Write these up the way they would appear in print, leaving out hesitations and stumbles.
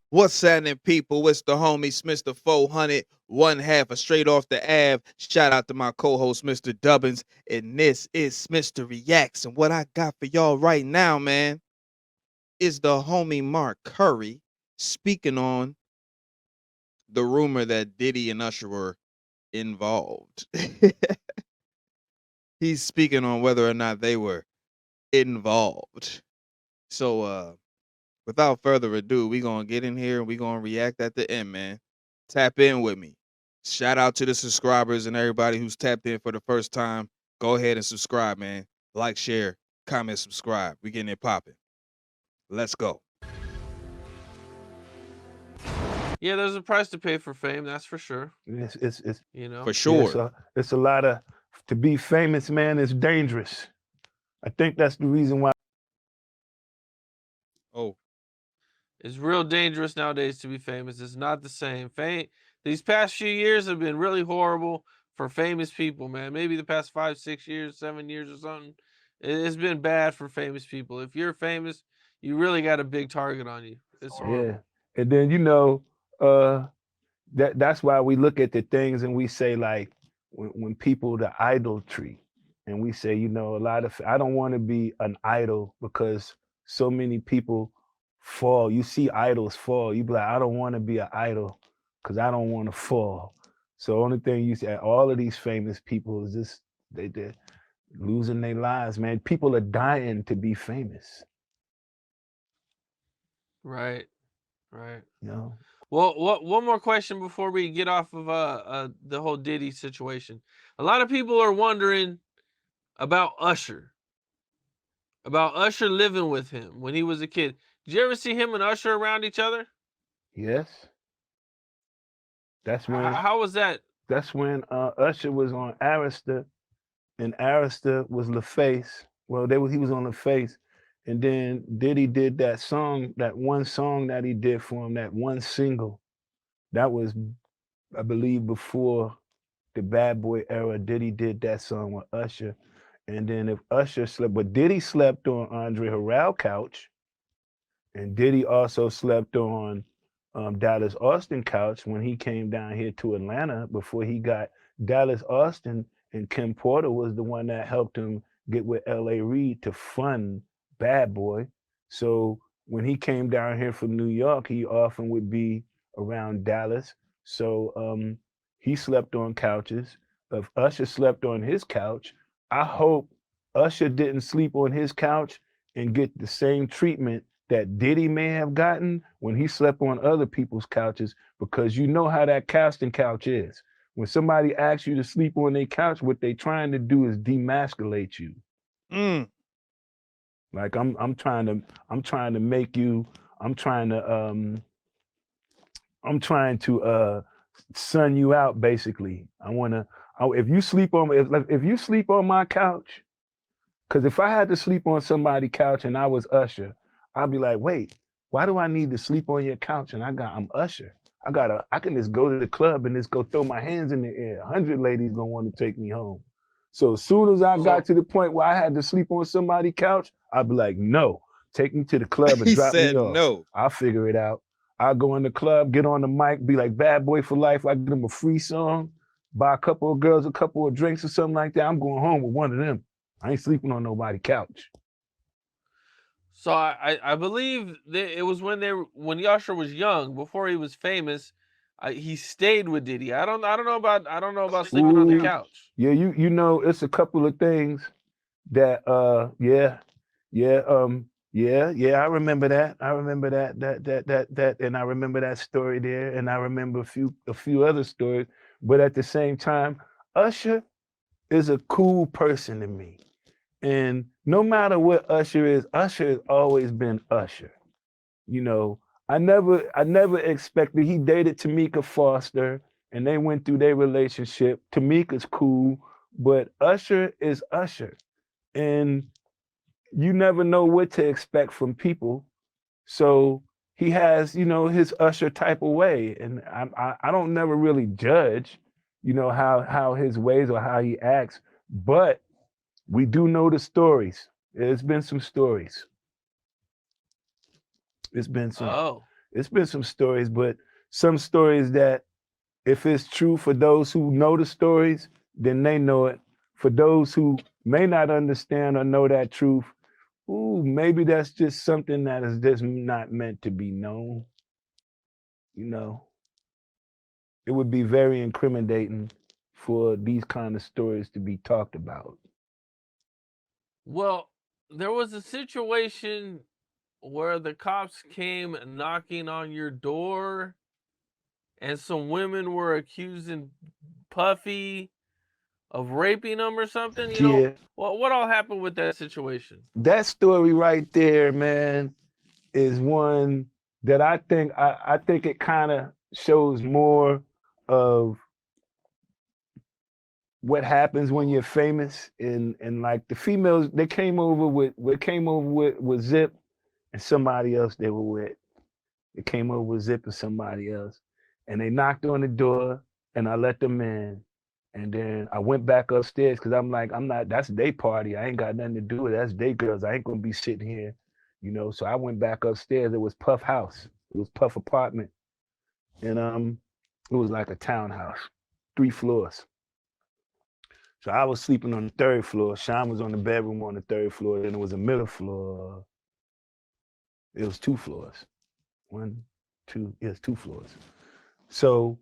What's happening, people? It's the homie Smitster 400, one half of Straight Off the Ave. Shout out to my co-host, Mr. Dubbins. And this is Smitster Reacts. And what I got for y'all right now, man, is the homie Mark Curry speaking on the rumor that Diddy and Usher were involved. He's speaking on whether or not they were involved. So, without further ado, we gonna get in here and we gonna react at the end, man. Tap in with me. Shout out to the subscribers and everybody who's tapped in for the first time. Go ahead and subscribe, man. Like, share, comment, subscribe. We getting it popping. Let's go. Yeah, there's a price to pay for fame, that's for sure. It's You know, For sure. yeah, it's a lot of to be famous, man. Is dangerous. I think that's the reason why. Oh, it's real dangerous nowadays to be famous. It's not the same. Fame. These past few years have been really horrible for famous people, man. Maybe the past 5, 6 years, 7 years or something. It's been bad for famous people. If you're famous, you really got a big target on you. It's horrible. Yeah, and then that's why we look at the things and we say like when people the idolatry, and we say a lot of I don't want to be an idol because so many people fall. You see idols fall. You be like, I don't want to be an idol because I don't want to fall. So only thing you see, all of these famous people is just they're losing their lives, man. People are dying to be famous. Right. Right. You know. Well, one more question before we get off of the whole Diddy situation. A lot of people are wondering about Usher living with him when he was a kid. Did you ever see him and Usher around each other? Yes. That's when How was that? That's when Usher was on Arista, and Arista was LaFace. Well, he was on LaFace, and then Diddy did that song, that one song that he did for him, that one single. That was, I believe, before the Bad Boy era. Diddy did that song with Usher, and then if Usher slept, but Diddy slept on Andre Harrell couch, and Diddy also slept on Dallas Austin couch when he came down here to Atlanta before he got Dallas Austin, and Kim Porter was the one that helped him get with L.A. Reid to fund Bad Boy. So when he came down here from New York, he often would be around Dallas. So he slept on couches. If Usher slept on his couch, I hope Usher didn't sleep on his couch and get the same treatment that Diddy may have gotten when he slept on other people's couches, because you know how that casting couch is. When somebody asks you to sleep on their couch, what they trying to do is demasculate you. mm. Like I'm trying to make you, I'm trying to sun you out basically. If you sleep on my couch, because if I had to sleep on somebody's couch and I was Usher, I'd be like, wait, why do I need to sleep on your couch? And I'm Usher. I can just go to the club and just go throw my hands in the air. 100 ladies gonna want to take me home. So as soon as I got to the point where I had to sleep on somebody's couch, I'd be like, no, take me to the club and He drop me said off. no. I'll figure it out. I'll go in the club, get on the mic, be like Bad Boy for Life. I give them a free song, buy a couple of girls a couple of drinks or something like that. I'm going home with one of them. I ain't sleeping on nobody's couch. So I believe that it was when Usher was young, before he was famous. He stayed with Diddy. I don't know about sleeping on the couch. Yeah, you know, it's a couple of things that yeah, I remember that. I remember that and I remember that story there, and I remember a few other stories. But at the same time, Usher is a cool person to me. And no matter what Usher is, Usher has always been Usher. You know, I never expected. He dated Tamika Foster and they went through their relationship. Tamika's cool, but Usher is Usher. And you never know what to expect from people. So he has, his Usher type of way. And I don't never really judge, how his ways or how he acts, but we do know the stories. There's been some stories. It's been some. Oh. It's been some stories, but some stories that if it's true for those who know the stories, then they know it. For those who may not understand or know that truth, ooh, maybe that's just something that is just not meant to be known. You know, it would be very incriminating for these kind of stories to be talked about. Well, there was a situation where the cops came knocking on your door and some women were accusing Puffy of raping them or something. Yeah, What all happened with that situation? that story right there, man, is one that I think it kind of shows more of what happens when you're famous and like the females they came over with what came over with Zip and somebody else they were with. They came over with Zip and somebody else. And they knocked on the door and I let them in. And then I went back upstairs because I'm like, I'm not, that's their party. I ain't got nothing to do with it. That's their girls. I ain't gonna be sitting here, you know. So I went back upstairs. It was Puff house. It was Puff apartment. And it was like a townhouse, 3 floors. So I was sleeping on the 3rd floor. Sean was on the bedroom on the 3rd floor. Then it was a middle floor. It was 2 floors. 1, 2, yes, 2 floors. So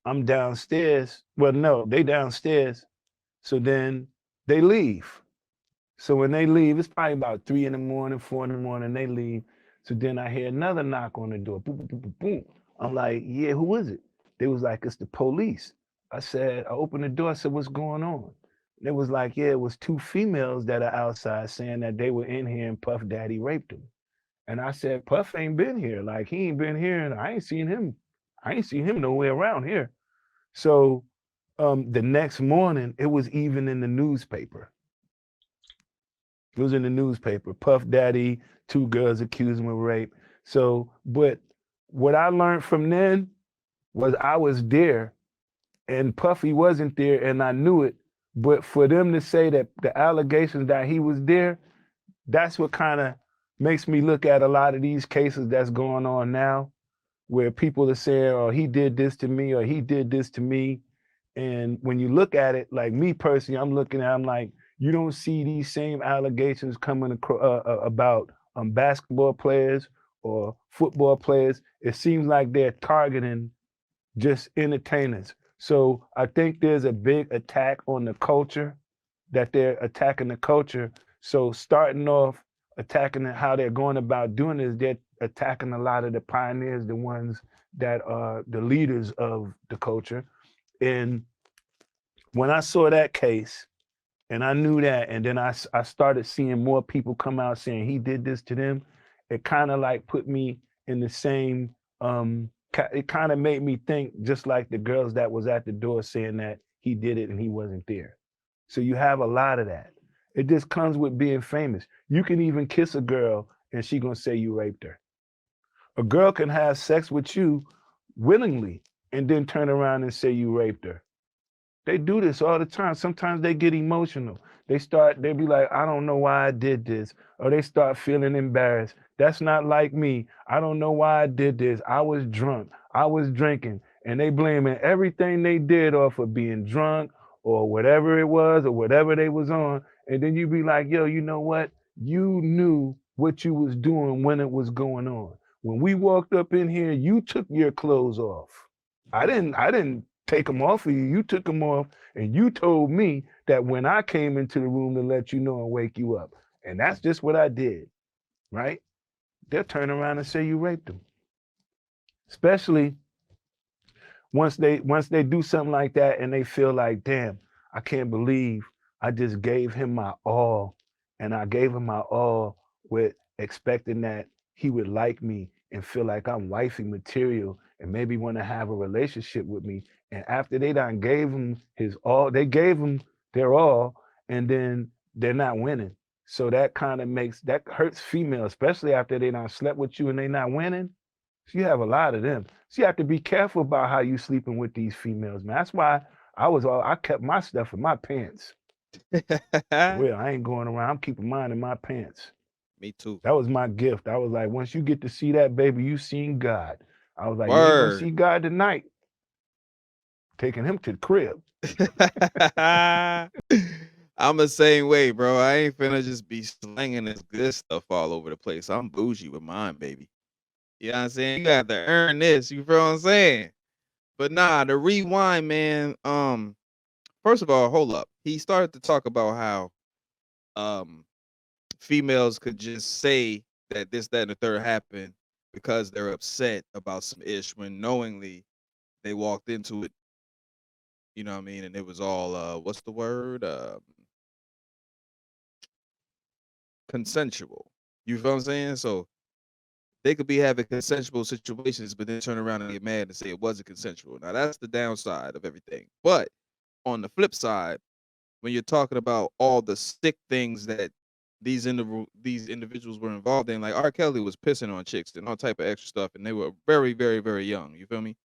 I'm downstairs. Well, no, they downstairs. So then they leave. So when they leave, it's probably about 3 in the morning, 4 in the morning, they leave. So then I hear another knock on the door. Boom, boom, boom, boom, boom. I'm like, yeah, who is it? They was like, it's the police. I opened the door. I said, what's going on? They was like, yeah, it was 2 females that are outside saying that they were in here and Puff Daddy raped them. And I said, Puff ain't been here. Like he ain't been here, and I ain't seen him. I ain't seen him nowhere around here. So the next morning, it was even in the newspaper. It was in the newspaper. Puff Daddy, 2 girls accused him of rape. So, but what I learned from then was I was there, and Puffy wasn't there, and I knew it. But for them to say that the allegations that he was there, that's what kind of makes me look at a lot of these cases that's going on now, where people are saying, oh, he did this to me or he did this to me. And when you look at it, like me personally, I'm like, you don't see these same allegations coming about basketball players or football players. It seems like they're targeting just entertainers. So I think there's a big attack on the culture, that they're attacking the culture. So starting off attacking how they're going about doing this, they're attacking a lot of the pioneers, the ones that are the leaders of the culture. And when I saw that case and I knew that, and then I started seeing more people come out saying he did this to them, it kind of like put me in the same, it kind of made me think just like the girls that was at the door saying that he did it and he wasn't there. So you have a lot of that. It just comes with being famous. You can even kiss a girl and she gonna say you raped her. A girl can have sex with you willingly and then turn around and say you raped her. They do this all the time. Sometimes they get emotional. They be like, I don't know why I did this. Or they start feeling embarrassed. That's not like me. I don't know why I did this. I was drunk. I was drinking. And they blaming everything they did off of being drunk or whatever it was or whatever they was on. And then you be like, yo, you know what? You knew what you was doing when it was going on. When we walked up in here, you took your clothes off. I didn't take them off of you. You took them off, and you told me that when I came into the room to let you know and wake you up. And that's just what I did, right? They'll turn around and say you raped them. Especially once they do something like that and they feel like, damn, I can't believe I just gave him my all, and I gave him my all with expecting that he would like me and feel like I'm wifey material and maybe want to have a relationship with me. And after they done gave him his all, they gave him their all, and then they're not winning. So that kind of that hurts females, especially after they done slept with you and they not winning. So you have a lot of them. So you have to be careful about how you sleeping with these females, man. That's why I kept my stuff in my pants. For real, I ain't going around. I'm keeping mine in my pants. Me too. That was my gift. I was like, once you get to see that, baby, you seen God. I was like, you ain't gonna Word. see God tonight. Taking him to the crib. I'm the same way, bro. I ain't finna just be slinging this good stuff all over the place. I'm bougie with mine, baby. You know what I'm saying? You have to earn this. You feel what I'm saying? But nah, the rewind, man. First of all, hold up. He started to talk about how um females could just say that this, that, and the third happened because they're upset about some ish when knowingly they walked into it. You know what I mean? And it was all what's the word? Consensual. You feel what I'm saying? So they could be having consensual situations, but then turn around and get mad and say it wasn't consensual. Now that's the downside of everything. But on the flip side, when you're talking about all the sick things that these individuals were involved in, like R. Kelly was pissing on chicks and all type of extra stuff, and they were very, very, very young. You feel me?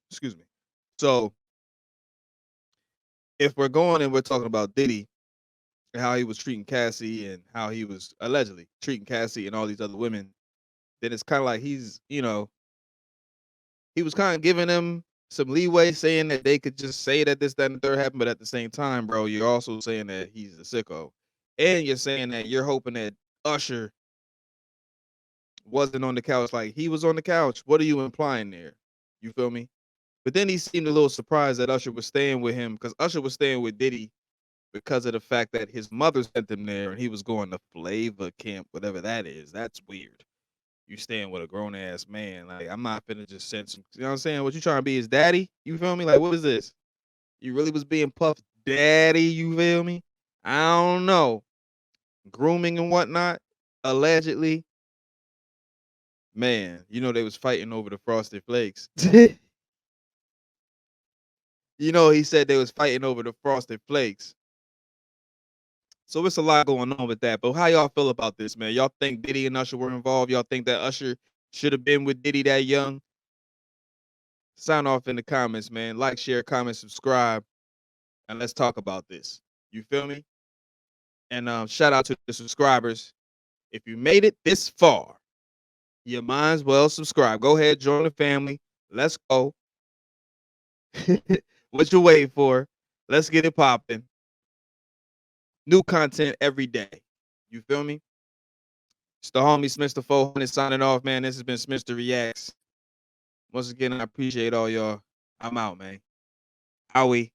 Excuse me. So if we're going and we're talking about Diddy and how he was treating Cassie and how he was allegedly treating Cassie and all these other women, then it's kind of like he was kind of giving them some leeway, saying that they could just say that this, that, and the third happened, but at the same time, bro, you're also saying that he's a sicko, and you're saying that you're hoping that Usher wasn't on the couch like he was on the couch. What are you implying there? You feel me? But then he seemed a little surprised that Usher was staying with him because Usher was staying with Diddy because of the fact that his mother sent him there and he was going to Flavor Camp, whatever that is. That's weird. You staying with a grown ass man. Like, I'm not finna just send some, you know what I'm saying? What you trying to be his daddy? You feel me? Like, what is this? You really was being Puff Daddy, you feel me? I don't know. Grooming and whatnot, allegedly. Man, you know they was fighting over the Frosted Flakes. You know he said they was fighting over the Frosted Flakes. So it's a lot going on with that. But how y'all feel about this, man? Y'all think Diddy and Usher were involved? Y'all think that Usher should have been with Diddy that young? Sign off in the comments, man. Like, share, comment, subscribe, and let's talk about this. You feel me? And shout out to the subscribers. If you made it this far, you might as well subscribe. Go ahead, join the family. Let's go. What you waiting for? Let's get it popping. New content every day. You feel me? It's the homie Smitster 400 signing off, man. This has been Smitster Reacts. Once again, I appreciate all y'all. I'm out, man. Howie.